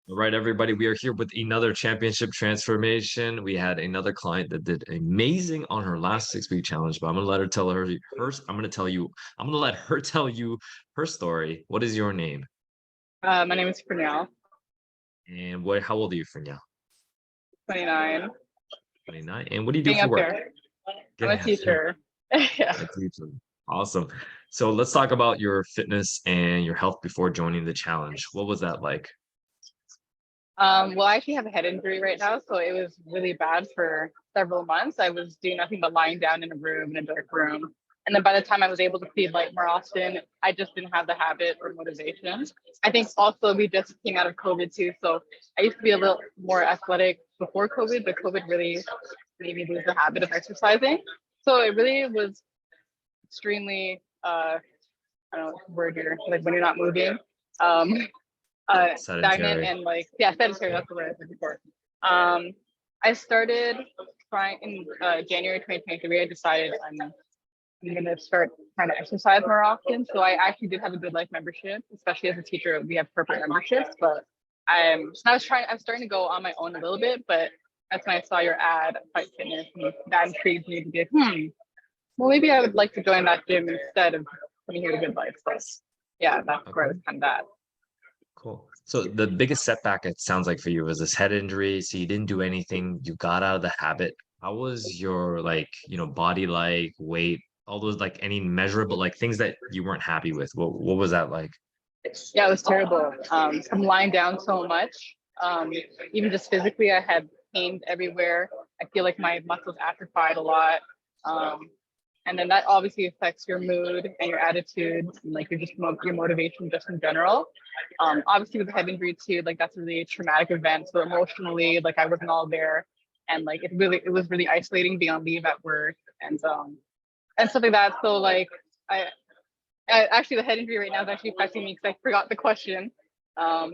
All right, everybody, we are here with another championship transformation. We had another client that did amazing on her last 6 week challenge, but I'm gonna let her tell I'm gonna let her tell you her story. What is your name? My name is Frienelle, And how old are you for now? 29. 29. And what do you do Being for up work? there. I'm a Getting teacher. Yeah. a teacher. Awesome. So let's talk about your fitness and your health before joining the challenge. What was that like? Well, I actually have a head injury right now, so it was really bad for several months. I was doing nothing but lying down in a room, in a dark room. And then by the time I was able to see light more often, I just didn't have the habit or motivation. I think also we just came out of COVID too. So I used to be a little more athletic before COVID, but COVID really made me lose the habit of exercising. So it really was extremely I don't know the word here, like when you're not moving. Um Stagnant Sedentary. and like yeah, sedentary, that's the word I was looking for. Um I started trying in January 2023. I decided I'm gonna start trying to exercise more often. So I actually did have a Good Life membership, especially as a teacher, we have corporate memberships, but I was starting to go on my own a little bit, but that's when I saw your ad, Fight Fitness, and that intrigued me to be, well, maybe I would like to join that gym instead of coming here to Good Life. So yeah, that's where I Okay. was kind of at. Cool. So the biggest setback it sounds like for you was this head injury. So you didn't do anything. You got out of the habit. How was your body like, weight, all those like any measurable like things that you weren't happy with? What was that like? Yeah, it was terrible. From lying down so much. Even just physically, I had pain everywhere. I feel like my muscles atrophied a lot. Um, and then that obviously affects your mood and your attitude, and like your motivation just in general. Obviously with the head injury too, like that's a really traumatic event. So emotionally, like I wasn't all there, and like it was really isolating being on leave at work and stuff like that. So like I actually, the head injury right now is actually affecting me because I forgot the question. Um,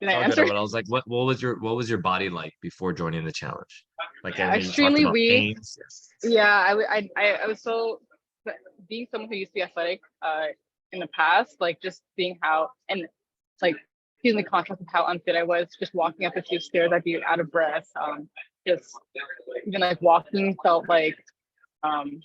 did I It's all good. answer? But I was like, what was your body like before joining the challenge? Like I know you talked Extremely about weak. pains. Yeah, I was so being someone who used to be athletic in the past, like just seeing how and like feeling the contrast of how unfit I was, just walking up a few stairs, I'd be out of breath. Just even like walking felt um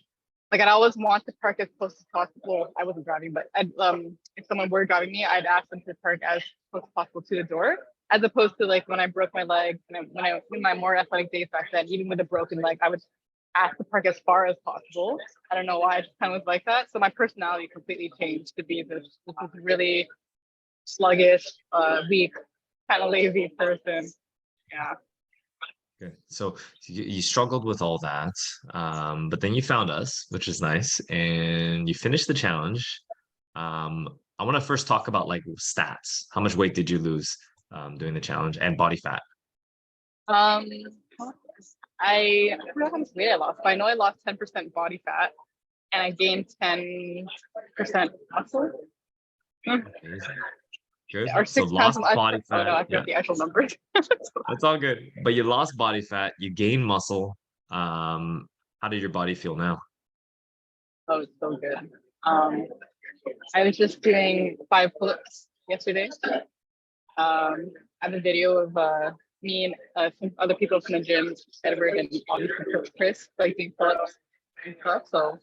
like I'd always want to park as close as possible. Well, I wasn't driving, but if someone were driving me, I'd ask them to park as close as possible to the door, as opposed to like when I broke my leg, in my more athletic days back then, even with a broken leg, I would ask to park as far as possible. I don't know why, I just kind of was like that. So my personality completely changed to be this really sluggish, weak, kind of lazy person. Yeah. Okay. So you struggled with all that, but then you found us, which is nice, and you finished the challenge. I want to first talk about like stats. How much weight did you lose doing the challenge and body fat? Um, I forgot how much weight I lost, but I know I lost 10% body fat and I gained 10% muscle. Amazing. Or Good. So 6 pounds lost of body oh no, fat. I Yeah, forgot the actual numbers. that's all good. But you lost body fat, you gained muscle. Um, how did your body feel now? Oh, it's so good. Um, I was just doing 5 pull-ups yesterday. I have a video of me and some other people from the gym, Edward and obviously Chris, like doing pull-ups and stuff. So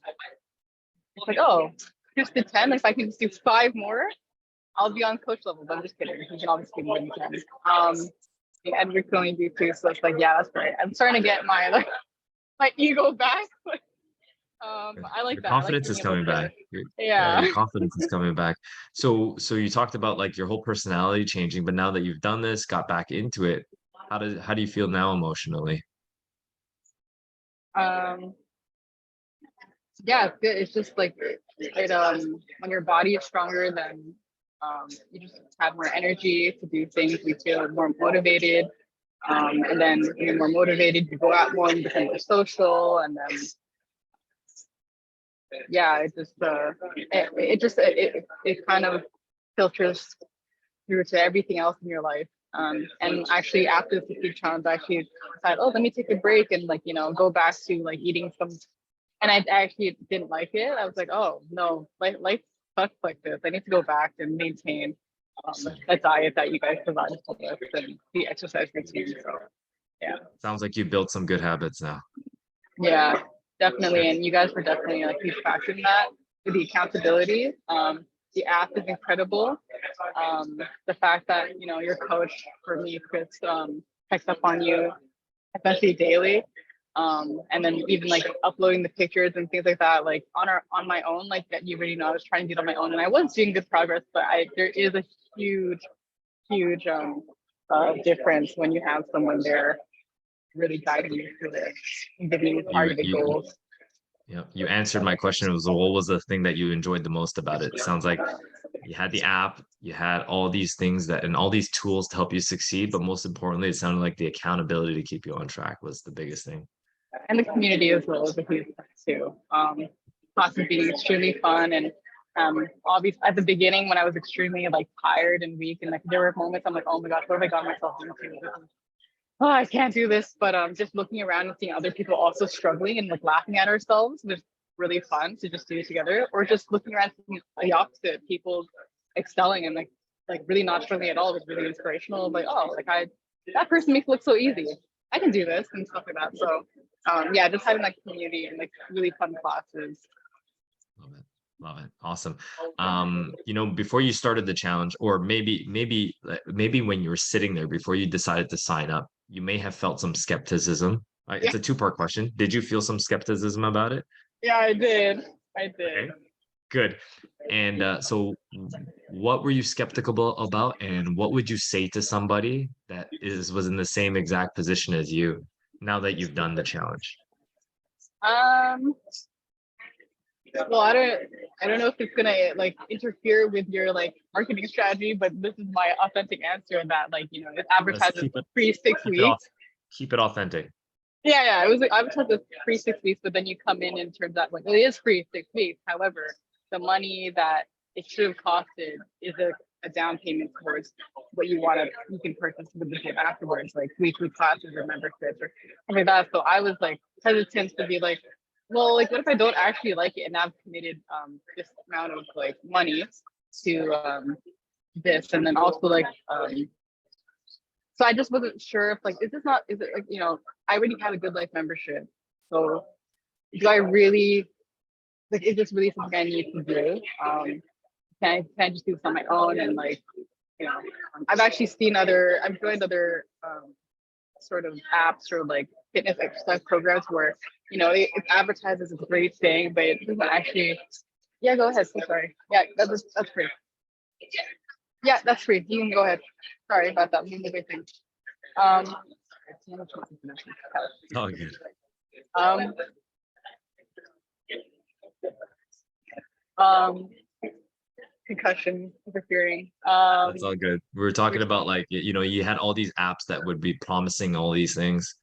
it's like, oh, just the 10. If I can just do 5 more, I'll be on coach level. But I'm just kidding. You can obviously do more than 10. Edward can only do 2, so it's like, yeah, that's great. I'm starting to get my my ego back. I like Your that. I like confidence being is able coming to, back. Yeah, yeah. your confidence is coming back. So you talked about like your whole personality changing, but now that you've done this, got back into it, how do you feel now emotionally? Um, yeah, it's good. It's just like when your body is stronger, then you just have more energy to do things. You feel more motivated. And then when you're more motivated, you go out more and become more social. And then yeah, it kind of filters through to everything else in your life. And actually after the 50 challenge, I actually decided, oh, let me take a break and like, go back to like eating some, and I actually didn't like it. I was like, oh no, life sucks like this. I need to go back and maintain. the diet that you guys provided for us and the exercise routine. So yeah. Sounds like you built some good habits now. Yeah, definitely. Good. And you guys were definitely like huge factor in that with the accountability. The app is incredible. The fact that, you know, your coach for me, Chris, checks up on you, especially daily. And then even like uploading the pictures and things like that, like on my own, like that you already know I was trying to do it on my own and I was doing good progress, but there is a huge difference when you have someone there really guiding you through this and giving you You targeted you goals. Yeah, you answered my question. It was what was the thing that you enjoyed the most about it? It sounds like you had the app, you had all these things that and all these tools to help you succeed, but most importantly, it sounded like the accountability to keep you on track was the biggest thing. And the community as well is a huge thing too. Classes being extremely fun and obviously at the beginning when I was extremely like tired and weak and like there were moments I'm like, oh my gosh, what have I got myself into? Oh, I can't do this. But just looking around and seeing other people also struggling and like laughing at ourselves was really fun to just do it together. Or just looking around seeing the opposite, people excelling and like really not struggling at all was really inspirational. Like, oh, like that person makes it look so easy. I can do this and stuff like that. So yeah, just having like community and like really fun classes. Love it. Love it. Awesome. Before you started the challenge, or maybe when you were sitting there before you decided to sign up, you may have felt some skepticism. Yeah, It's a two-part question. Did you feel some skepticism about it? yeah, I did. I did. Okay, good. And so what were you skeptical about, and what would you say to somebody that was in the same exact position as you now that you've done the challenge? Um, well, I don't know if it's gonna like interfere with your like marketing strategy, but this is my authentic answer that like, you know, it's Let's advertised as free six keep it off, weeks. keep it authentic. Yeah, it was like advertised as free 6 weeks, but then you come in and turns out like it is free 6 weeks. However, the money that it should have costed is a down payment towards what you can purchase with the gym afterwards, like weekly classes or memberships or something like that. So I was like hesitant to be like, well, like what if I don't actually like it and I've committed this amount of like money to this, and then also like so I just wasn't sure if like is it like, you know, I already had a Good Life membership, so do I really like is this really something I need to do? Can I just do this on my own and like, you know, I've joined other sort of apps or like fitness exercise programs where, you know, it's advertised as a great thing, but it doesn't actually. Yeah, go ahead. So sorry. Yeah, that's free. Yeah, that's free. You can go ahead. Sorry about that. We moving things. Um, Oh, good. um, um, concussion interfering. That's all good. We were talking about like you had all these apps that would be promising all these things.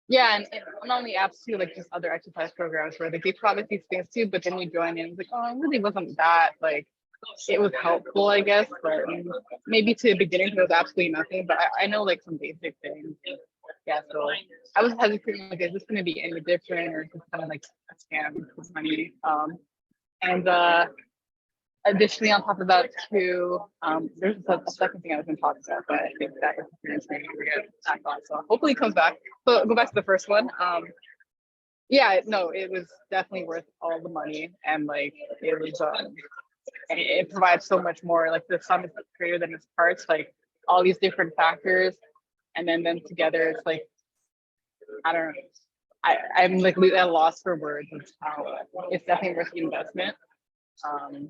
Yeah, and not only apps too, like just other exercise programs where like, they promise these things too, but then you join in, it's like, oh, it really wasn't that like it was helpful, I guess, but maybe to beginners it was absolutely nothing. But I know like some basic things. Yeah, so I was hesitant, like, is this going to be any different or just kind of like a scam with money? And additionally, on top of that too, there's a second thing I was going to talk about, but I think that experience maybe we get back on. So hopefully it comes back. So go back to the first one. Yeah, no, it was definitely worth all the money, and like it was it provides so much more. Like the sum is greater than its parts. Like all these different factors, and then them together, it's like I don't know. I'm like at a loss for words. It's how it's definitely worth the investment. Um,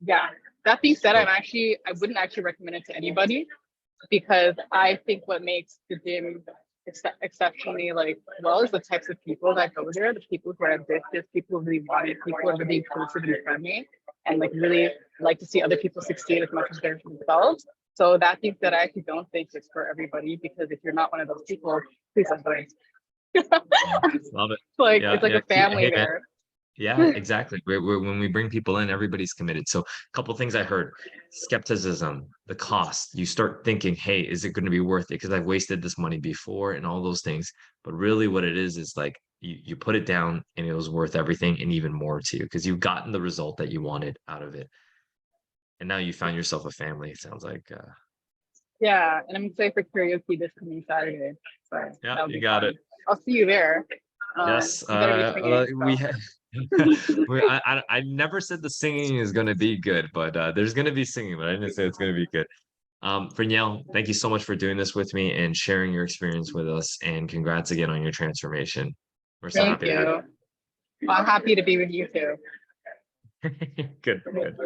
yeah. That being said, So I wouldn't actually recommend it to anybody because I think what makes the gym exceptionally like well is the types of people that go there, the people who are ambitious, people who really want it, people who are really inclusive and friendly, and like really like to see other people succeed as much as they're themselves. So that being said, I actually don't think it's for everybody because if you're not one of those people, please don't join. love it. Like Yeah, it's like yeah. a family Hey, man. there. Yeah, exactly. When we bring people in, everybody's committed. So, a couple things I heard: skepticism, the cost. You start thinking, "Hey, is it going to be worth it? Because I've wasted this money before, and all those things." But really, what it is like you put it down, and it was worth everything, and even more to you, because you've gotten the result that you wanted out of it. And now you found yourself a family, it sounds like. Yeah, and I'm excited for karaoke this coming Saturday. So Yeah, that'll you be got it. fun. I'll see you there. Yes, You better be singing. we So. have. I never said the singing is going to be good, but there's going to be singing, but I didn't say it's going to be good. Frienelle, thank you so much for doing this with me and sharing your experience with us. And congrats again on your transformation. We're so Thank happy to have you. Well, I'm happy to be with you too. you. Good, good.